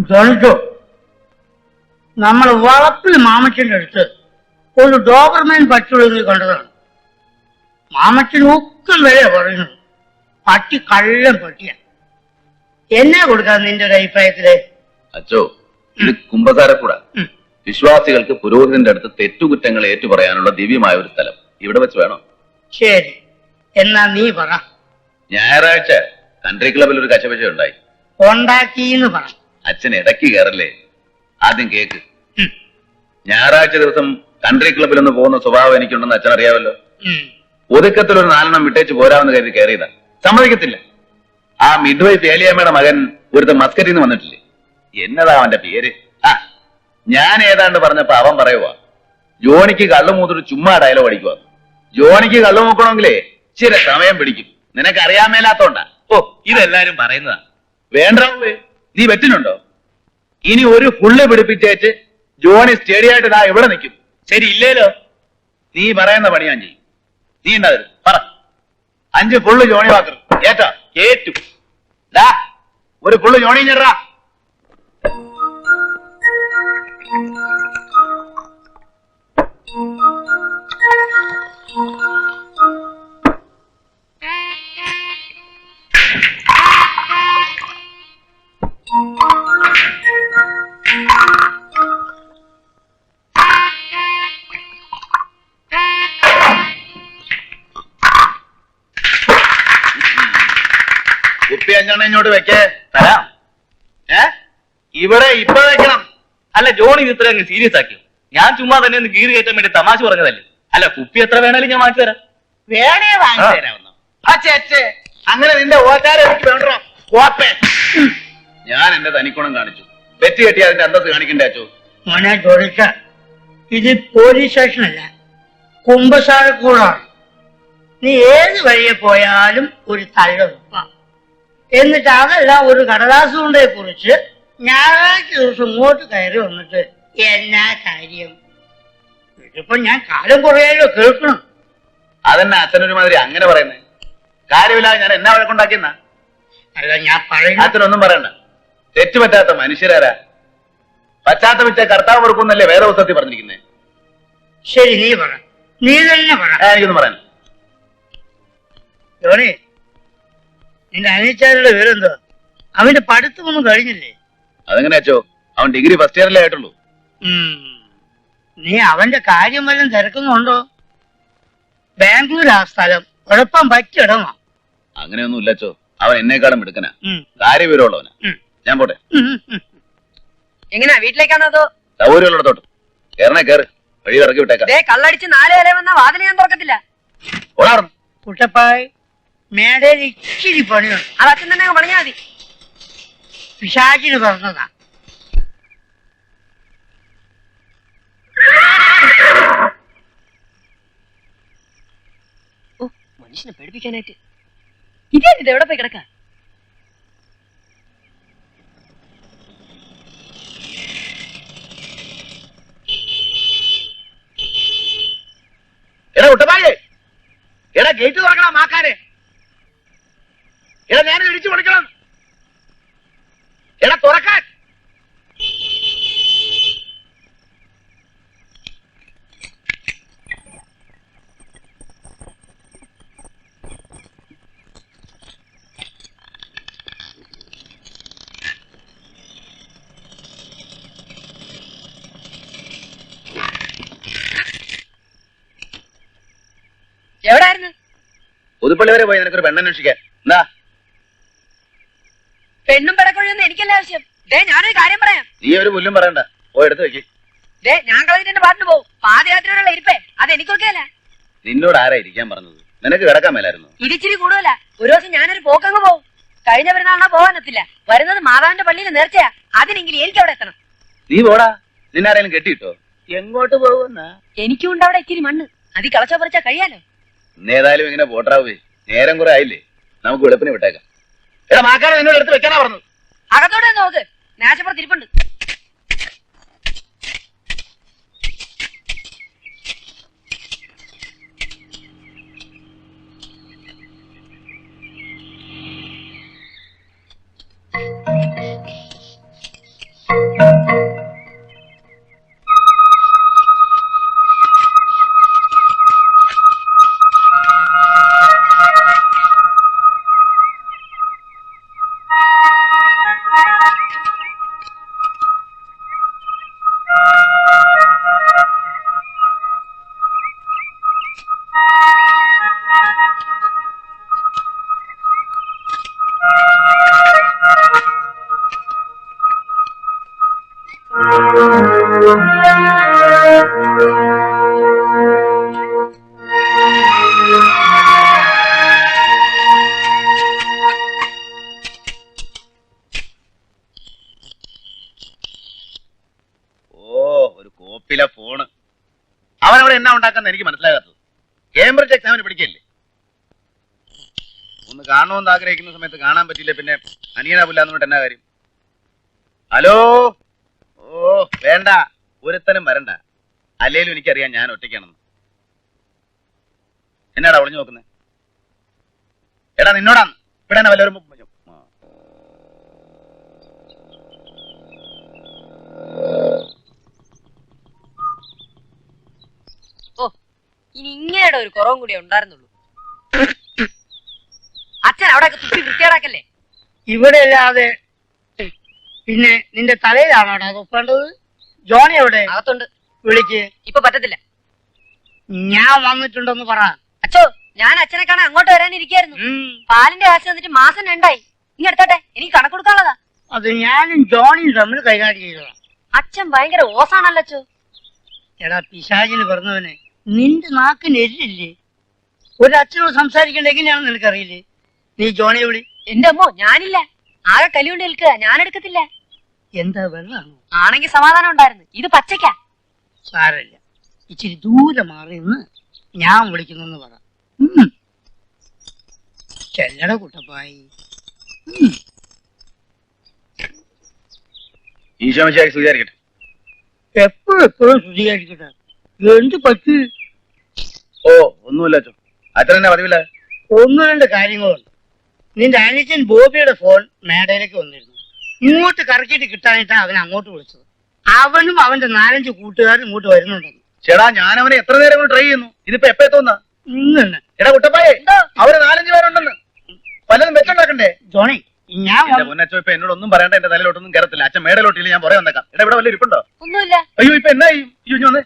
ജോണിച്ചോ, നമ്മൾ വളപ്പിൽ മാമച്ചന്റെ അടുത്ത് ഒരു ഡോബർമാൻ പറ്റുള്ളത് കണ്ടതാണ്. മാമച്ചൻ ഒക്കും വില പറയുന്നത്. പട്ടി കള്ളം പട്ടിയ. എന്നാ കൊടുക്കാൻ നിന്റെ ഒരു അഭിപ്രായത്തില്? അച്ചോ, ഇത് കുംഭസാരക്കൂട. വിശ്വാസികൾക്ക് പുരോഹിതന്റെ അടുത്ത് തെറ്റുകുറ്റങ്ങൾ ഏറ്റുപറയാനുള്ള ദിവ്യമായ ഒരു സ്ഥലം ഇവിടെ വെച്ച് വേണോ? ശരി, എന്നാ നീ പറ. ഞായറാഴ്ച കൺട്രി ക്ലബിൽ ഒരു കശപശ ഉണ്ടായി. ഉണ്ടാക്കിന്ന് പറ. അച്ഛൻ ഇടയ്ക്ക് കയറല്ലേ, ആദ്യം കേക്ക്. ഞായറാഴ്ച ദിവസം കൺട്രി ക്ലബിൽ ഒന്ന് പോകുന്ന സ്വഭാവം എനിക്കുണ്ടെന്ന് അച്ഛൻ അറിയാമല്ലോ. ഒതുക്കത്തിൽ ഒരു 4 വിട്ടേച്ച് പോരാമെന്ന് കരുതി കയറിയതാ. സമ്മതിക്കത്തില്ല. ആ മിഡ്വൈഫ് ഏലിയമ്മയുടെ മകൻ ഒരുത്ത മസ്കറ്റിൽ നിന്ന് വന്നിട്ടില്ലേ, എന്നതാ അവന്റെ പേര്? ആ, ഞാൻ ഏതാണ്ട് പറഞ്ഞപ്പോ അവൻ പറയുവാ ജോണിക്ക് കള്ളു മൂത്തിട്ട് ചുമ്മാ ഡയലോഗ് അടിക്കുക. ജോണിക്ക് കള്ളു മൂക്കണമെങ്കിലേ ചില സമയം പിടിക്കും. നിനക്ക് അറിയാൻ മേലാത്തോണ്ടാ. ഓ, ഇതെല്ലാരും പറയുന്നതാ. വേണ്ടാവേ, നീ വെറ്റിനുണ്ടോ? ഇനി ഒരു ഫുള്ള് പിടിപ്പിച്ചേച്ച് ജോണി സ്റ്റേഡിയായിട്ട് ഇതാ ഇവിടെ നിൽക്കും. ശരി ഇല്ലേലോ? നീ പറയുന്ന പണി ഞാൻ ചെയ്യും. നീ ഉണ്ടാവരുത്, പറ. 5 ഫുള്ള് ജോണി വാക്കർ ഏറ്റാ? ഏറ്റു. ഒരു ഫുള്ള് ജോണി ഞെറാ. കുപ്പി 5 ഇങ്ങോട്ട് വെക്കേ, തരാം. ഇവിടെ ഇപ്പൊ വെക്കണം. അല്ല, ജോണി ഇത്ര അങ്ങ് സീരിയസ് ആക്കിയോ? ഞാൻ ചുമ്മാ തന്നെ ഒന്ന് ഗീറ് കയറ്റാൻ വേണ്ടി തമാശ പറഞ്ഞതല്ലേ. അല്ല, കുപ്പി എത്ര വേണേലും ഞാൻ വാങ്ങിച്ചു തരാം. വേണേ വാങ്ങിച്ചു തരാമെന്നോ? അച്ഛേ, അങ്ങനെ നിന്റെ ഓച്ചാരം എനിക്ക് വേണ്ടോ? ഓപ്പേ, ഞാൻ എന്റെ തനിക്കുണം കാണിച്ചു. വെറ്റ് കെട്ടി അതിന്റെ അന്തസ് കാണിക്കണ്ടേ അച്ചോ? മോനെ ജോലിക്ക, ഇത് പോലീസ് സ്റ്റേഷനല്ല, കുമ്പസാരക്കൂടാണ്. നീ ഏത് വഴിയെ പോയാലും ഒരു തള്ള വെപ്പാം. എന്നിട്ട് അതെല്ലാം ഒരു കടലാസ് കൊണ്ടേ കുറിച്ച് ഞായറാഴ്ച ദിവസം ഇങ്ങോട്ട് കയറി വന്നിട്ട് എന്നാ കാര്യം? ഇതിപ്പോ ഞാൻ കാലം കുറയാലോ കേൾക്കണം. അതെന്നെ അച്ഛനൊരുമാതിരി അങ്ങനെ പറയുന്നേ? കാര്യമില്ലാതെ ഞാൻ എന്നാ വഴക്കുണ്ടാക്കിയെന്നാ? അല്ല, ഞാൻ പറയുന്ന അച്ഛനൊന്നും പറയണ്ട. തെറ്റുപറ്റാത്ത മനുഷ്യരാരാ? പശ്ചാത്തപിച്ച കർത്താവ് കൊടുക്കുന്നല്ലേ വേറെ പുസ്തകത്തിൽ പറഞ്ഞിരിക്കുന്നേ. ശരി, നീ പറ, നീ തന്നെ പറ. എനിക്കൊന്നും പറയാൻ. ജോണി, നിന്റെ അനിയച്ചാരുടെ വിവരെന്തോ? അവന്റെ പഠിത്തമൊന്നും കഴിഞ്ഞില്ലേ? അതെങ്ങനെ അച്ചോ? അവൻ ഡിഗ്രി ഫസ്റ്റ് ഇയറിലേ ആയിട്ടുള്ളൂ. നീ അവന്റെ കാര്യം വല്ലതും തിരക്കുന്നുണ്ടോ? ബാംഗ്ലൂർ ആ സ്ഥലം കുഴപ്പം പറ്റിയിടമാ. അങ്ങനെയൊന്നും ഇല്ലച്ചോ. അവൻ എന്നെക്കാളും എടുക്കനാ, കാര്യവിവരമുള്ളവനാ. ഞാൻ പോട്ടെ. എങ്ങനെയാ, വീട്ടിലേക്കാണോ അതോ സൗകര്യമുള്ളിടത്തോട്ട്? കേറണേ കേറ്, വഴി ഇറക്കി വിട്ടേക്കാം. കള്ളടിച്ച് 4 വരെ വന്ന വാതിൽ ഞാൻ തുറക്കത്തില്ല. ഓടാറുന്നു കുട്ടപ്പായി, മേടയിൽ ഇച്ചിരി പണിയുണ്ട്. അത് അച്ഛൻ തന്നെ പണിയാ മതി. പിശാചിന് പറഞ്ഞതാ. മനുഷ്യനെ പേടിപ്പിക്കാനായിട്ട് ഇതേ ഇത് എവിടെ പോയി കിടക്ക? എടാ കുട്ടപ്പായേ, എടാ ഗേറ്റ് തുറക്കണം. മാക്കാരെ, എടാ ഞാൻ ഇടിച്ചു കൊടുക്കണം. എടാ തുറക്കാൻ. എവിടായിരുന്നു? പുതുപ്പള്ളി വരെ പോയി നിനക്കൊരു പെണ്ണന്വേഷിക്കാൻ. എന്താ? പെണ്ണും പെടക്കൊഴിയൊന്നും എനിക്കല്ല ആവശ്യം. ഞാനൊരു കാര്യം പറയാം. നീ ഒരു പുല്ലും പറയണ്ട, പോയി എടുത്ത് വെക്ക്. ഞാൻ കളഞ്ഞിട്ട് എന്റെ പാട്ടിന് പോകും. പാതിരാത്രിയോടുള്ള ഇരിപ്പേ അത് എനിക്കൊക്കെയല്ല. നിന്നോട് ആരാ ഇരിക്കാൻ പറഞ്ഞത്? നിനക്ക് കിടക്കാൻ മേലായിരുന്നു? ഇരിച്ചിരി കൂടുതല. ഒരു ദിവസം ഞാനൊരു പോക്കങ്ങ് പോകും. കഴിഞ്ഞ പെരുന്നാളിനാ പോകാനെത്തില്ല. വരുന്നത് മാതാവിന്റെ പള്ളിയിൽ നേർച്ചയാ. അതിനെങ്കിലും എനിക്ക് അവിടെ എത്തണം. നീ പോടാ. നിന്നാരേലും കെട്ടിയിട്ടോ? എങ്ങോട്ട് പോകുന്ന? എനിക്കും ഉണ്ട് അവിടെ ഇച്ചിരി മണ്ണ്. അതി കളച്ചാ പറിച്ചാ കഴിയാലോ. ഇന്നേതായാലും ഇങ്ങനെ പോട്ടാവേ. നേരം കുറെ ആയില്ലേ, നമുക്ക് വെളുപ്പിന് വിട്ടേക്കാം. എടാ മാക്കാരെ നിന്നോട് എടുത്ത് വെക്കാനാ പറഞ്ഞത്. അകത്തോടെ നോക്ക്, നാശപ്പുറത്ത് ഇരിപ്പുണ്ട്. ഒരു കോപ്പിലെ ഫോണ് അവനവിടെ എന്നാ ഉണ്ടാക്കുന്ന എനിക്ക് മനസ്സിലാകാത്തത്. കേംബ്രിഡ്ജ് എക്സാമിന് പിടിക്കല്ലേ? ഒന്ന് കാണുമെന്ന് ആഗ്രഹിക്കുന്ന സമയത്ത് കാണാൻ പറ്റില്ല, പിന്നെ അനിയനാവില്ല എന്നിട്ട് എന്നാ കാര്യം? ഹലോ, ഓ വേണ്ട, ഒരുത്തനും വരണ്ട. അല്ലേലും എനിക്കറിയാം ഞാൻ ഒറ്റയ്ക്കാണെന്ന്. എന്നാടാ ഒളിഞ്ഞു നോക്കുന്നത്? എടാ നിന്നോടാന്ന് ഇവിടെ തന്നെ വല്ലവരും. ഓ, ഇനി ഇങ്ങനെയുടെ ഒരു കുറവും കൂടി ഉണ്ടായിരുന്നുള്ളൂ. അച്ഛൻ അവിടെ തുപ്പി വൃത്തിയേടാക്കല്ലേ? ഇവിടെ അല്ലാതെ പിന്നെ നിന്റെ തലയിലാണോടാ തുപ്പേണ്ടത്? ജോണി എവിടെ? അകത്തുണ്ട്. വിളിക്ക്. ഇപ്പൊ പറ്റത്തില്ല. ഞാൻ വന്നിട്ടുണ്ടെന്ന് പറ. അച്ഛോ, ഞാൻ അച്ഛനെ കാണാൻ അങ്ങോട്ട് വരാനിരിക്കായിരുന്നു. പാലിന്റെ കാശ് തന്നിട്ട് മാസം 2 ഇനി എടുത്തോട്ടെ, എനിക്ക് കണക്ക് കൊടുക്കാനുള്ളതാ. അത് ഞാനും ജോണിയും തമ്മിൽ കൈകാര്യം ചെയ്തതാ. അച്ഛൻ ഭയങ്കര ഓസാണല്ലോ അച്ഛോ. എടാ പിശാചിന് പറഞ്ഞവനെ, നിന്റെ നാക്കിന് എല്ലില്ലേ? ഒരു അച്ഛനോട് സംസാരിക്കേണ്ട എങ്ങനെയാണെന്ന് നിനക്കറിയില്ലേ? നീ ജോണിയെ വിളി. എന്റെ അമ്മോ, ഞാനില്ല. ആകെ കലിയുണ്ട് നിൽക്കുക, ഞാൻ എടുക്കത്തില്ല. എന്താ വെള്ളാണോ? ആണെങ്കിൽ സമാധാനം ഉണ്ടായിരുന്നു. ഇത് പച്ചയ്ക്കാ. സാരമില്ല, ഇച്ചിരി ദൂരെ മാറി നിന്ന് ഞാൻ വിളിക്കുന്നെന്ന് പറ. ചെല്ലട കുട്ടപ്പായി. ഈശോമിശിഹായ്ക്ക് സ്തുതിയായിരിക്കട്ടെ. എപ്പോഴും ശുദ്ധീകരിക്കട്ടെ. എന്ത് പറ്റി? ഓ ഒന്നുമില്ല അച്ഛൻ. അച്ഛൻ എന്നാ പതിവില്ല? 1-2 കാര്യങ്ങളുണ്ട്. നിന്റെ അനിയച്ചൻ ബോബിയുടെ ഫോൺ മേടയിലേക്ക് വന്നിരുന്നു. ഇങ്ങോട്ട് കറക്കിയിട്ട് കിട്ടാനിട്ടാ അവൻ അങ്ങോട്ട് വിളിച്ചത്. അവനും അവന്റെ 4-5 കൂട്ടുകാരും ഇങ്ങോട്ട് വരുന്നുണ്ടെന്ന്. ചേടാ, ഞാൻ അവനെ എത്ര നേരം കൊണ്ട് ട്രൈ ചെയ്യുന്നു. ഇതിപ്പോ എപ്പോ എത്തുന്ന? ഇന്നെ എടാ കുട്ടപ്പായെ, അവര് 4-5 പേരുണ്ടെന്ന്. പലതും വെച്ചുണ്ടാക്കണ്ടേ? ജോണി, ഞാൻ മുന്നച്ചോ ഇപ്പൊ എന്നോട് ഒന്നും പറയണ്ട. എന്റെ തലയിലോട്ടൊന്നും കയറത്തില്ല. അച്ഛൻ മേടയിലോട്ടില്ല, ഞാൻ പറയാൻ വന്നേക്കാം. എടാ ഇവിടെ വല്ല ഇരിപ്പുണ്ടോ? ഒന്നുമില്ല. അയ്യോ ഇപ്പൊ എന്നാ ചെയ്യും? വന്ന്